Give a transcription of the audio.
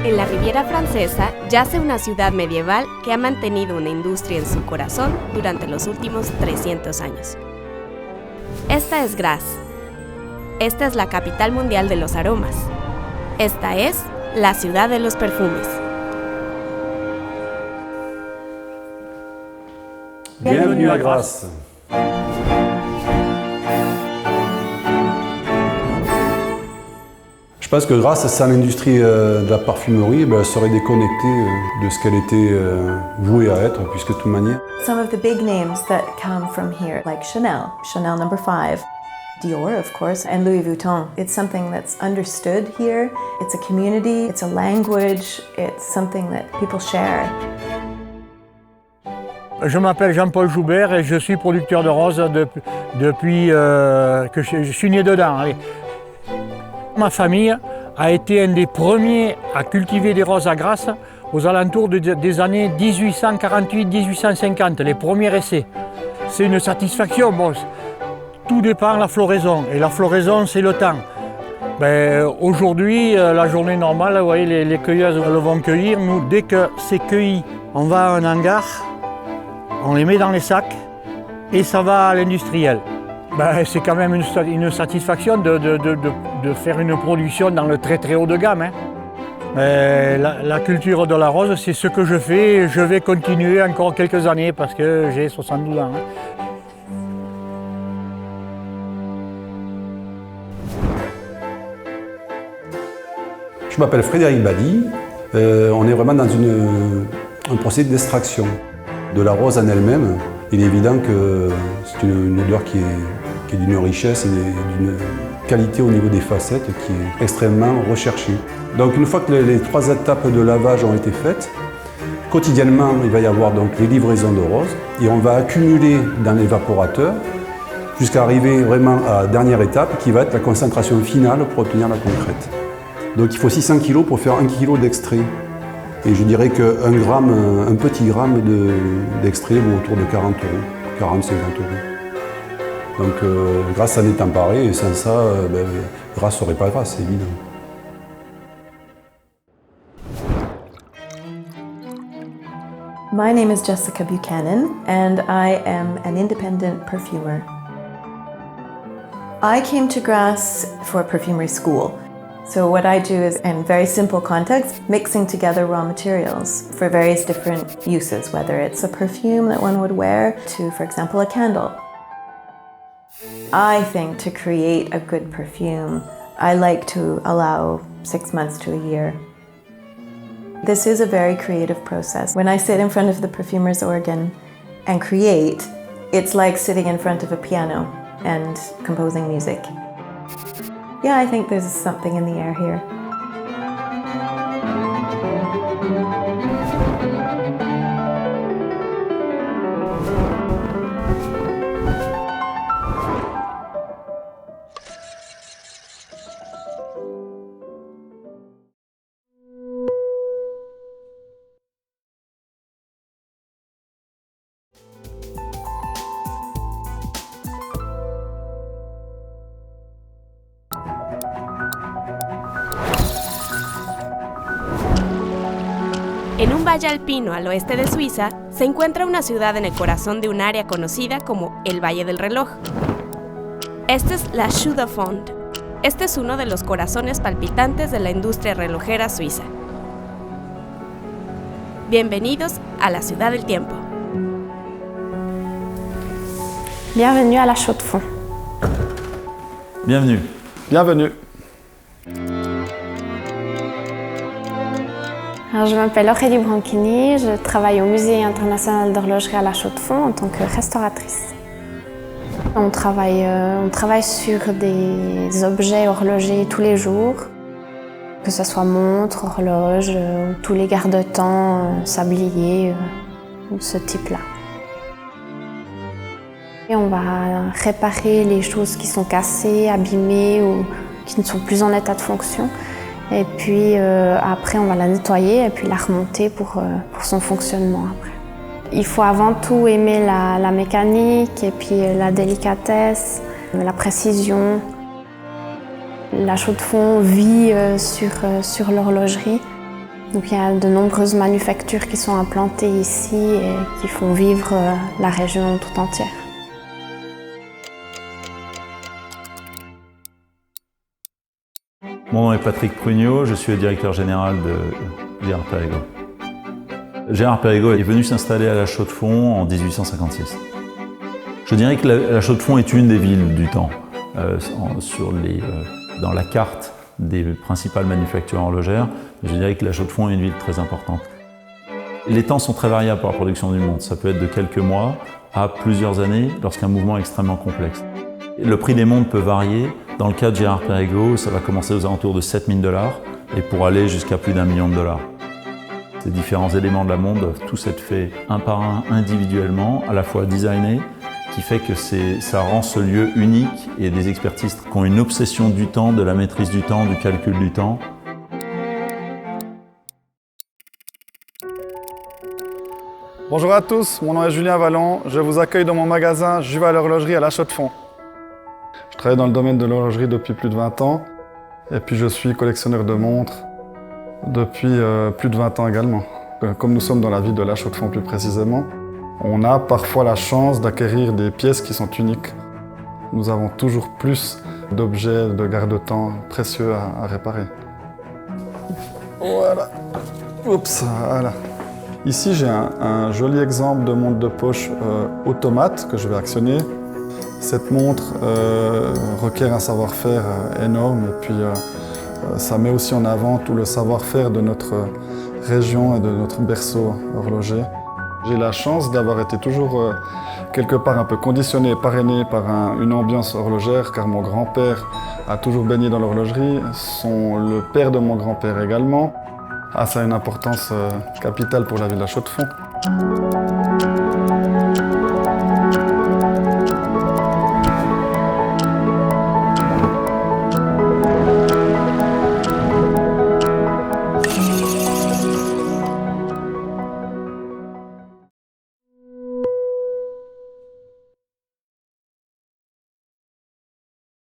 En la Riviera Francesa yace una ciudad medieval que ha mantenido una industria en su corazón durante los últimos 300 años. Esta es Grasse. Esta es la capital mundial de los aromas. Esta es la ciudad de los perfumes. Bienvenue à Grasse. Je pense que grâce à l'industrie de la parfumerie, elle serait déconnectée de ce qu'elle était vouée à être, puisque de toute manière. Some of the big names that come from here, like Chanel, Chanel No. 5, Dior, of course, and Louis Vuitton. It's something that's understood here. It's a community, it's a language, it's something that people share. Je m'appelle Jean-Paul Joubert et je suis producteur de roses depuis que je suis né dedans. Allez. Ma famille a été un des premiers à cultiver des roses à Grasse aux alentours des années 1848-1850, les premiers essais. C'est une satisfaction, bon, tout dépend de la floraison, et la floraison c'est le temps. Aujourd'hui, la journée normale, vous voyez, les cueilleuses elles vont cueillir. Nous, dès que c'est cueilli, on va à un hangar, on les met dans les sacs et ça va à l'industriel. C'est quand même une satisfaction de faire une production dans le très très haut de gamme. Hein. La culture de la rose, c'est ce que je fais et je vais continuer encore quelques années parce que j'ai 72 ans. Hein. Je m'appelle Frédéric Badi. On est vraiment dans un procédé d'extraction de la rose en elle-même. Il est évident que c'est une odeur qui est d'une richesse et d'une qualité au niveau des facettes qui est extrêmement recherchée. Donc une fois que les 3 étapes de lavage ont été faites, quotidiennement il va y avoir donc les livraisons de roses et on va accumuler dans l'évaporateur jusqu'à arriver vraiment à la dernière étape qui va être la concentration finale pour obtenir la concrète. Donc il faut 600 kg pour faire 1 kg d'extrait. Et je dirais un petit gramme d'extrait vaut autour de 40 euros, 40-50 euros. Donc Grasse en est emparée et sans ça, Grasse serait pas Grasse, c'est évident. My name is Jessica Buchanan and I am an independent perfumer. I came to Grasse for perfumery school. So what I do is, in very simple context, mixing together raw materials for various different uses, whether it's a perfume that one would wear to, for example, a candle. I think to create a good perfume, I like to allow 6 months to a year. This is a very creative process. When I sit in front of the perfumer's organ and create, it's like sitting in front of a piano and composing music. Yeah, I think there's something in the air here. En un valle alpino al oeste de Suiza, se encuentra una ciudad en el corazón de un área conocida como el Valle del Reloj. Esta es la Chaux de Fonds. Este es uno de los corazones palpitantes de la industria relojera suiza. Bienvenidos a la Ciudad del Tiempo. Bienvenue à la Chaux de Fonds. Bienvenue. Bienvenue. Alors, je m'appelle Aurélie Branchini, je travaille au Musée international d'horlogerie à la Chaux de Fonds en tant que restauratrice. On travaille sur des objets horlogers tous les jours, que ce soit montres, horloges, tous les garde-temps, sabliers, ce type-là. Et on va réparer les choses qui sont cassées, abîmées ou qui ne sont plus en état de fonction. Et puis après, on va la nettoyer et puis la remonter pour son fonctionnement après. Il faut avant tout aimer la mécanique et puis la délicatesse, la précision. La Chaux de Fonds vit sur l'horlogerie. Donc il y a de nombreuses manufactures qui sont implantées ici et qui font vivre la région tout entière. Mon nom est Patrick Prugnot, je suis le directeur général de Gérard Perregaux. Gérard Perregaux est venu s'installer à La Chaux-de-Fonds en 1856. Je dirais que La Chaux-de-Fonds est une des villes du temps. Dans la carte des principales manufactures horlogères, je dirais que La Chaux-de-Fonds est une ville très importante. Les temps sont très variables pour la production du montre. Ça peut être de quelques mois à plusieurs années lorsqu'un mouvement est extrêmement complexe. Le prix des montres peut varier. Dans le cas de Gérard Perregaux, ça va commencer aux alentours de 7 000 $ et pour aller jusqu'à plus d'1 million $. Ces différents éléments de la montre doivent tous être faits un par un, individuellement, à la fois designés, qui fait que ça rend ce lieu unique et des expertistes qui ont une obsession du temps, de la maîtrise du temps, du calcul du temps. Bonjour à tous, mon nom est Julien Vallon, je vous accueille dans mon magasin Juval Horlogerie à La Chaux-de-Fonds. Je travaille dans le domaine de l'horlogerie depuis plus de 20 ans et puis je suis collectionneur de montres depuis plus de 20 ans également. Comme nous sommes dans la ville de La Chaux-de-Fonds plus précisément, on a parfois la chance d'acquérir des pièces qui sont uniques. Nous avons toujours plus d'objets de garde-temps précieux à réparer. Voilà. Oups, voilà. Ici, j'ai un joli exemple de montre de poche automate que je vais actionner. Cette montre requiert un savoir-faire énorme et puis ça met aussi en avant tout le savoir-faire de notre région et de notre berceau horloger. J'ai la chance d'avoir été toujours quelque part un peu conditionné et parrainé par une ambiance horlogère car mon grand-père a toujours baigné dans l'horlogerie, le père de mon grand-père également. Ça a une importance capitale pour la ville de La Chaux-de-Fonds.